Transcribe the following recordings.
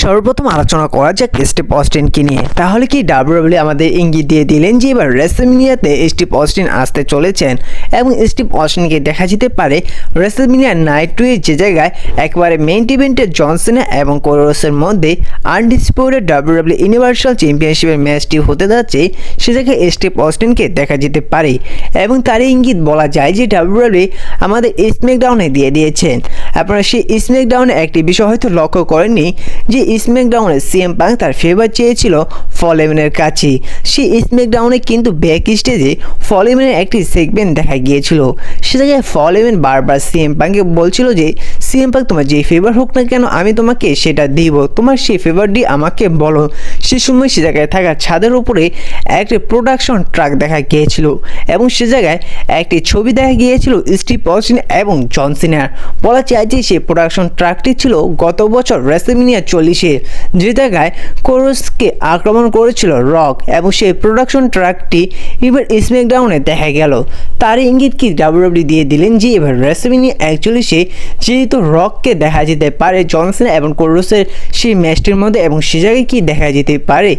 সর্বপ্রথম আলোচনা করা যাক স্টিভ অস্টিনকে নিয়ে। তাহলে কি ডাব্লিউডাব্লিউ আমাদের ইঙ্গিত দিয়ে দিলেন যে এবার রেসলম্যানিয়াতে স্টিভ অস্টিন আসতে চলেছেন এবং স্টিভ অস্টিনকে দেখা যেতে পারে রেসলম্যানিয়া নাইট 2 যে জায়গায় একবারে মেইন ইভেন্টে জন সিনা এবং কোরোসের মধ্যে আনডিসপিউটেড ডাব্লিউডাব্লিউ ইউনিভার্সাল চ্যাম্পিয়নশিপের ম্যাচটি হতে যাচ্ছে, সে জায়গায় স্টিভ অস্টিনকে দেখা যেতে পারে এবং তার ইঙ্গিত বলা যায় যে ডাব্লিউডাব্লিউ আমাদের স্ম্যাকডাউনে দিয়ে দিয়েছেন। আপনারা সেই স্ম্যাকডাউনে একটি বিষয় হয়তো লক্ষ্য করেননি যে স্ম্যাকডাউনে সিএম পাঙ্ক তার ফেভার চেয়েছিল ফল এভেনের কাছে। সেই স্ম্যাকডাউনে কিন্তু ব্যাক স্টেজে ফল এভেনের একটি সেগমেন্ট দেখা গিয়েছিল, সে জায়গায় ফল এভেন বারবার সিএম পাঙ্ককে বলছিল যে সিএম পাঙ্ক তোমার যেই ফেভার হোক না কেন আমি তোমাকে সেটা দিব, তোমার সেই ফেভারটি আমাকে বলো। সে সময় সে জায়গায় থাকা ছাদের উপরে একটি প্রোডাকশন ট্রাক দেখা গিয়েছিল এবং সে জায়গায় একটি ছবি দেখা গিয়েছিল স্টিভ অস্টিন এবং জন সিনার। বলা যায় যে সেই প্রোডাকশন ট্রাকটি ছিল গত বছর রেসলম্যানিয়া 40-এ যে জায়গায় কোরোসকে আক্রমণ করেছিল রক, এবং সেই প্রোডাকশন ট্রাকটি এবার স্ম্যাকডাউনে দেখা গেল। তার ইঙ্গিত কি ডাব্লিউডাব্লিউ দিয়ে দিলেন যে এবার রেসলম্যানিয়া 41-এ যেহেতু রককে দেখা যেতে পারে জন সিনা এবং কোরোসের সেই ম্যাচটির মধ্যে, এবং সে জায়গায় কি দেখা যেতে পারে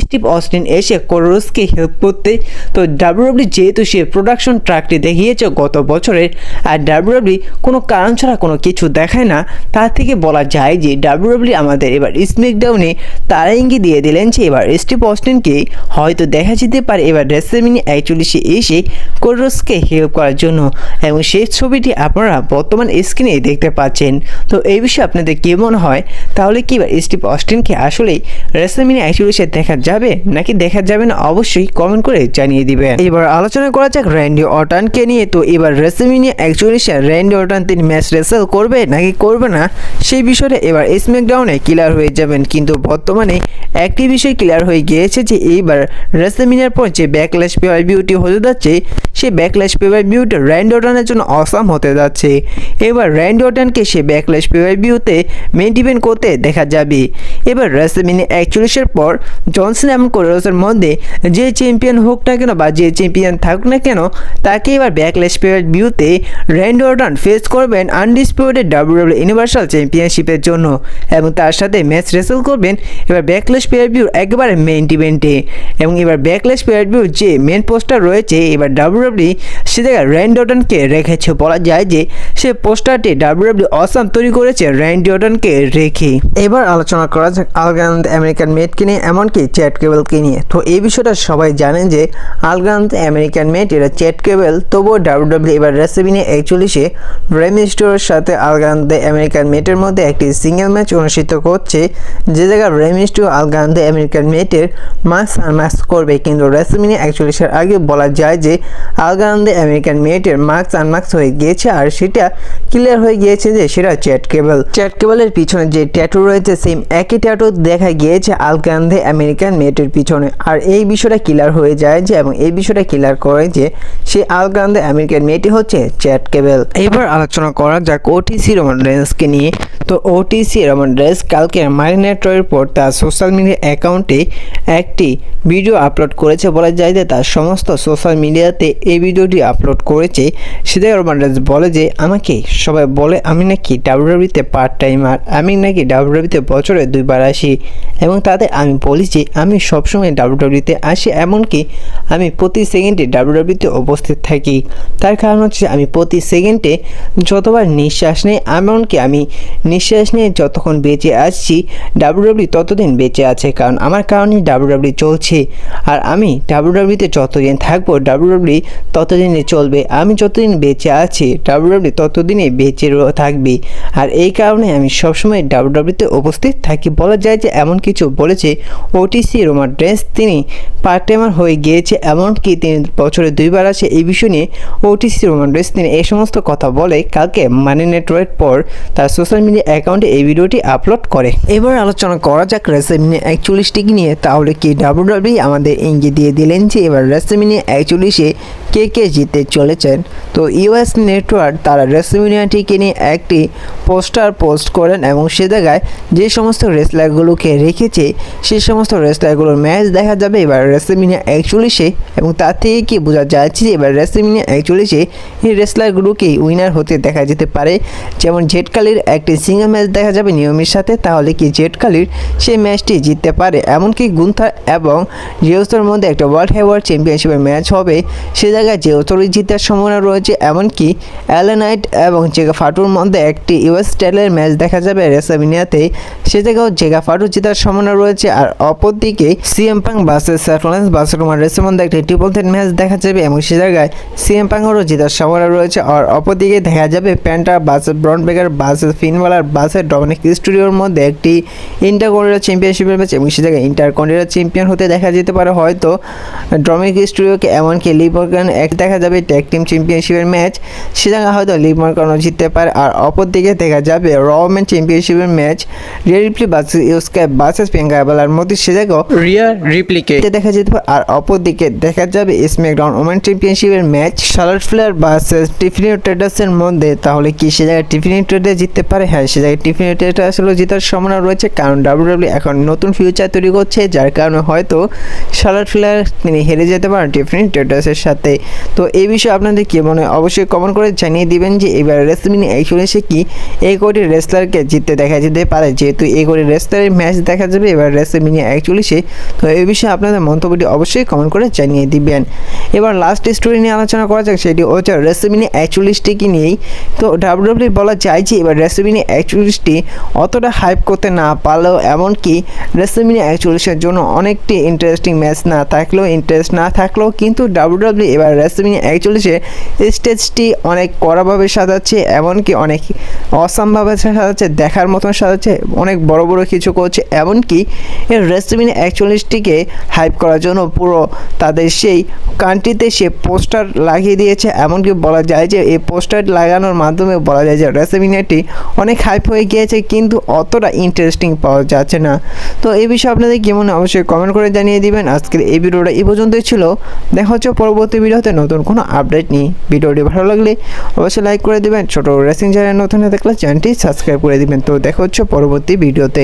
স্টিভ অস্টিন এসে কোরোসকে হেল্প করতে। তো ডাব্লিউডাব্লিউ যেহেতু সে প্রোডাকশন ট্রাকটি দেখিয়েছে গত বছরের, আর ডাব্লিউডাব্লিউ কোনো কারণ ছাড়া কোনো কিছু দেখায় না, তার থেকে বলা যায় যে ডাব্লিউডাব্লিউ আমাদের এবার স্ম্যাকডাউনে তারা ইঙ্গিত দিয়ে দিলেন যে এবার স্টিভ অস্টিনকে হয়তো দেখা যেতে পারে এবার রেসলম্যানিয়া 41-এ এসে কোরোসকে হেল্প করার জন্য, এবং সেই ছবিটি আপনারা বর্তমান স্ক্রিনে দেখতে পাচ্ছেন। তো এই বিষয়ে আপনাদের কি মনে হয়? তাহলে কি এবার স্টিভ অস্টিনকে আসলেই রেসলম্যানিয়া 41-এ দেখা যাবে নাকি দেখা যাবে না? অবশ্যই কমেন্ট করে জানিয়ে দিবেন। এবার আলোচনা করা যাক র্যান্ডি অর্টনকে নিয়ে। তো এবার রেসলম্যানিয়া 41-এ র্যান্ডি অর্টন তিনি ম্যাচ রেসেল করবে নাকি করবে না সেই বিষয়ে এবার স্ম্যাকডাউনে ক্লিয়ার হয়ে যাবেন, কিন্তু বর্তমানে একটি বিষয় ক্লিয়ার হয়ে গিয়েছে যে এইবার রেসলম্যানিয়ার পর যে ব্যাকল্যাশ পে-পার-ভিউটি হতে যাচ্ছে সেই ব্যাকল্যাশ পে-পার-ভিউটা র্যান্ডি অর্টনের জন্য অসাম হতে যাচ্ছে। এবার র্যান্ডি অর্টনকে সে ব্যাকল্যাশ পে-পার-ভিউতে মেইন ইভেন্ট করতে দেখা যাবে। এবার রেসলম্যানিয়া 41-এর পর জন সিনা এবং কোরোসের মধ্যে যে চ্যাম্পিয়ন হোক না কেন বা যে চ্যাম্পিয়ন থাকুক না কেন তাকে এবার ব্যাকল্যাশ পে-পার-ভিউতে র্যান্ডি অর্টন ফেস করবেন আনডিসপিউটেড ডাব্লিউডাব্লিউ ইউনিভার্সাল চ্যাম্পিয়নশিপের জন্য, এবং তার সাথে ম্যাচ রেসেল করবেন এবার ব্যাকল্যাশ পে-পার-ভিউর একেবারে মেইন ইভেন্টে। এবং এবার ব্যাকল্যাশ পে-পার-ভিউর যে মেইন পোস্টার রয়েছে এবার ডাব্লিউডাব্লিউ সে জায়গায় র্যান্ডি অর্টনকে রেখেছে। বলা যায় যে সে পোস্টারটি ডাব্লিউডাব্লিউ অসাম তৈরি করেছে র্যান্ডি অর্টনকে রেখে। এবার আলোচনা করা যাক আলগান আমেরিকান মেটকে নিয়ে, এমনকি চ্যাট কেবলকে নিয়ে। তো এই বিষয়টা সবাই জানেন যে আলগান আমেরিকান মেট এরা চ্যাট কেবল, তবুও ডাব্লিউডাব্লিউ এবার রেসলম্যানিয়া 41-এ রে মিস্টিরিওর সাথে আলগান আমেরিকান মেটের মধ্যে একটি সিঙ্গেল ম্যাচ অনুষ্ঠিত করছে, যে জায়গায় রে মিস্টিরিও আলগান আমেরিকান মেটের মাস্ক করবে। কিন্তু রেসলম্যানিয়া 41-এর আগে বলা যায় যে আলগান আমেরিকান মেটের মাস্ক হয়ে গিয়েছে, আর সেটা ক্লিয়ার হয়ে গিয়েছে যে সেটা চ্যাট কেবলের পিছনে যে ট্যাটু রয়েছে সেম একই ট্যাটু দেখা গিয়েছে আলগান আমেরিকান মেটের পিছনে। আর এই বিষয়টা ক্লিয়ার হয়ে যায় যে, এবং এই বিষয়টা ক্লিয়ার করে যে সে আলগান আমেরিকান মেটই হচ্ছে চ্যাট কেবল। এবার আলোচনা করা যাক ওটিসি রোমান রেন্সকে নিয়ে। তো ওটিসি রোমান রেন্স কালকে মারিনেটরের পর তার সোশ্যাল মিডিয়া অ্যাকাউন্টে একটি ভিডিও আপলোড করেছে। বলা যায় যে তার সমস্ত সোশ্যাল মিডিয়াতে এই ভিডিওটি আপলোড করেছে। সেটাই রোমান রেন্স বলে যে আমাকে সবাই বলে আমি নাকি ডাব্লিউডাব্লিউতে পার্ট টাইমার, আমি নাকি ডাব্লিউডাব্লিউতে বছরে 2 বার আসি, এবং তাদের আমি বলি যে আমি সবসময় ডাব্লিউডাব্লিউতে আসি, এমনকি আমি প্রতি সেকেন্ডে ডাব্লিউডাব্লিউতে উপস্থিত থাকি। তার কারণ হচ্ছে আমি প্রতি সেকেন্ডে যতবার নিঃশ্বাস নেই, এমনকি আমি নিঃশ্বাস নিয়ে যতক্ষণ বেঁচে আসছি ডাব্লিউডাব্লিউ ততদিন বেঁচে আছে, কারণ আমার কারণেই ডাব্লিউডাব্লিউ চলছে। আর আমি ডাব্লিউডাব্লিউতে যতদিন থাকবো ডাব্লিউডাব্লিউ ততদিনই চলবে, আমি যতদিন বেঁচে আছি ডাব্লিউডাব্লিউ ততদিনই বেঁচে থাকবে। আর এই কারণে আমি সবসময় ডাব্লিউডাব্লিউতে উপস্থিত থাকি। বলা যায় যে এমন কিছু বলেছে ওটিসি রোমান রেন্স, তিনি পার্ট টাইমার হয়ে গিয়েছে, এমনকি তিনি বছরে 2 বার আসে। এই বিষয় নিয়ে ওটিসি রোমান রেন্স তিনি এই সমস্ত কথা বলে কালকে মানি নেটওয়ার্কের পর তার সোশ্যাল মিডিয়া অ্যাকাউন্টে এই ভিডিওটি আপলোড করে। এবার আলোচনা করা যাক রেসলম্যানিয়া 41টিকে নিয়ে। তাহলে কি ডাব্লিউডাব্লিউ আমাদের ইঙ্গিত দিয়ে দিলেন যে এবার রেসলম্যানিয়া 41-এ কে জিতে চলেছেন? তো ইউএস নেটওয়ার্ক তারা রেসলম্যানিয়াটিকে নিয়ে একটি পোস্টার পোস্ট করেন, এবং সে জায়গায় যে সমস্ত রেসলারগুলোকে রেখেছে সেই সমস্ত রেসলারগুলোর ম্যাচ দেখা যাবে এবার রেসলম্যানিয়া 41-এ এবং তার থেকে কি বোঝা যাচ্ছে যে এবার রেসলম্যানিয়া 41-এ এই রেসলারগুলোকে উইনার হতে দেখা যেতে পারে। যেমন জেড কালির একটি সিঙ্গেল ম্যাচ দেখা যাবে নিয়মের সাথে, তাহলে কি জেড কালির সেই ম্যাচটি জিততে পারে। এমনকি গুন্থার এবং জিওসের মধ্যে একটা ওয়ার্ল্ড হেভিওয়েট চ্যাম্পিয়নশিপের ম্যাচ হবে, সে জায়গায় জিওসেরই জিতার সম্ভাবনা রয়েছে। এমনকি এলএ নাইট এবং জেগা ফাটুর মধ্যে একটি ইউএস টাইটেলের ম্যাচ দেখা যাবে রেসলম্যানিয়াতে, সে জায়গাও জেগা ফাটু জেতার সম্ভাবনা রয়েছে। আর অপরদিকে CM Punk versus Seth Rollins versus Roman রেইন্সের মধ্যে একটি ট্রিপল থ্রেট ম্যাচ দেখা যাবে এবং সে জায়গায় সিএম পাংয়েরও জেতার সম্ভাবনা রয়েছে। আর অপরদিকে দেখা যাবে প্যান্টা ভার্সেস ব্রন ব্রেকার ভার্সেস ফিন বালার ভার্সেস ডমিনিক মিস্টেরিওর মধ্যে একটি ইন্টারকন্টিনেন্টাল চ্যাম্পিয়নশিপের ম্যাচ এবং সে জায়গায় ইন্টারকন্টিনেন্টাল চ্যাম্পিয়ন হতে দেখা যেতে পারে হয়তো ডমিনিক মিস্টেরিওকে। এমনকি লিভ মর্গান এক দেখা যাবে ট্যাগ টিম চ্যাম্পিয়নশিপের ম্যাচ, সে জায়গায় হয়তো লিভ মর্গানও জিততে পারে। আর অপরদিকে দেখা যাবে র ওমেন চ্যাম্পিয়নশিপের ম্যাচ রিয়া রিপ্লি ভার্সেস ইউস্কা ভার্সেস প্রিয়াঙ্কা বেলার মধ্যে, সে জায়গায় রিয়া রিপ্লিকে দেখা যেতে পারে। আর অপরদিকে দেখা যাবে স্ম্যাকডাউন ওমেন চ্যাম্পিয়নশিপের match Charlotte Flair versus Tiffany ট্রেডার্সের মধ্যে, তাহলে কি সে জায়গায় টিফানি ট্রেডার্স জিততে পারে? হ্যাঁ, সে জায়গায় টিফানি ট্রেডার্স আসলে জেতার সম্ভাবনা রয়েছে, কারণ ডাব্লিউডাব্লিউ এখন নতুন ফিউচার তৈরি করছে, যার কারণে হয়তো শার্লট ফ্লেয়ার তিনি হেরে যেতে পারেন টিফানি ট্রেডার্সের সাথে। তো এই বিষয়ে আপনাদের কি মনে হয় অবশ্যই কমেন্ট করে জানিয়ে দিবেন যে এবার রেসলম্যানিয়া 41-এ কি এই কোটি রেসলারকে জিততে দেখা যেতে পারে, যেহেতু এই কোটি রেসলারের ম্যাচ দেখা যাবে এবার রেসলম্যানিয়া 41-এ। তো এই বিষয়ে আপনাদের মন্তব্যটি অবশ্যই কমেন্ট করে জানিয়ে দিবেন। এবার লাস্ট স্টোরি নিয়ে আলোচনা করা যাক, সেটি হচ্ছে রেসলম্যানিয়া 41টিকে নিয়েই। তো ডাব্লিউডাব্লিউ বলা যায় যে এবার রেসলম্যানিয়া 41টি অতটা হাইপ করতে না পারলেও, এমনকি রেসলম্যানিয়া 41-এর জন্য অনেকটি ইন্টারেস্টিং ম্যাচ না থাকলেও কিন্তু ডাব্লিউডাব্লিউ এবার রেসলম্যানিয়া 41-এর স্টেজটি অনেক কড়াভাবে সাজাচ্ছে, এমনকি অনেক অসামভাবে সাজাচ্ছে, দেখার মতন সাজাচ্ছে, অনেক বড় বড় কিছু করছে। এমনকি এই রেসলম্যানিয়া 41টিকে হাইপ করার জন্য পুরো তাদের সেই কান্ট্রিতে সে পোস্টার লাগিয়ে দিয়েছে। এমনকি বলা যায় যে এই পোস্টার লাগানোর মাধ্যমে বলা যায় যে রেসলম্যানিয়াটি অনেক হাইপ হয়ে গিয়েছে, কিন্তু অতটা ইন্টারেস্টিং পাওয়া যাচ্ছে না। তো এই বিষয়ে আপনাদের কি মনে অবশ্যই কমেন্ট করে জানিয়ে দিবেন। আজকের এই ভিডিওটা এই পর্যন্তই ছিল, দেখা হচ্ছে পরবর্তী ভিডিওতে নতুন কোনো আপডেট নিয়ে। ভিডিওটি ভালো লাগলে অবশ্যই লাইক করে দিবেন, ছোট রেসিং চ্যানেল নতুন দেখলে চ্যানেলটি সাবস্ক্রাইব করে দিবেন। তো দেখা হচ্ছে পরবর্তী ভিডিওতে।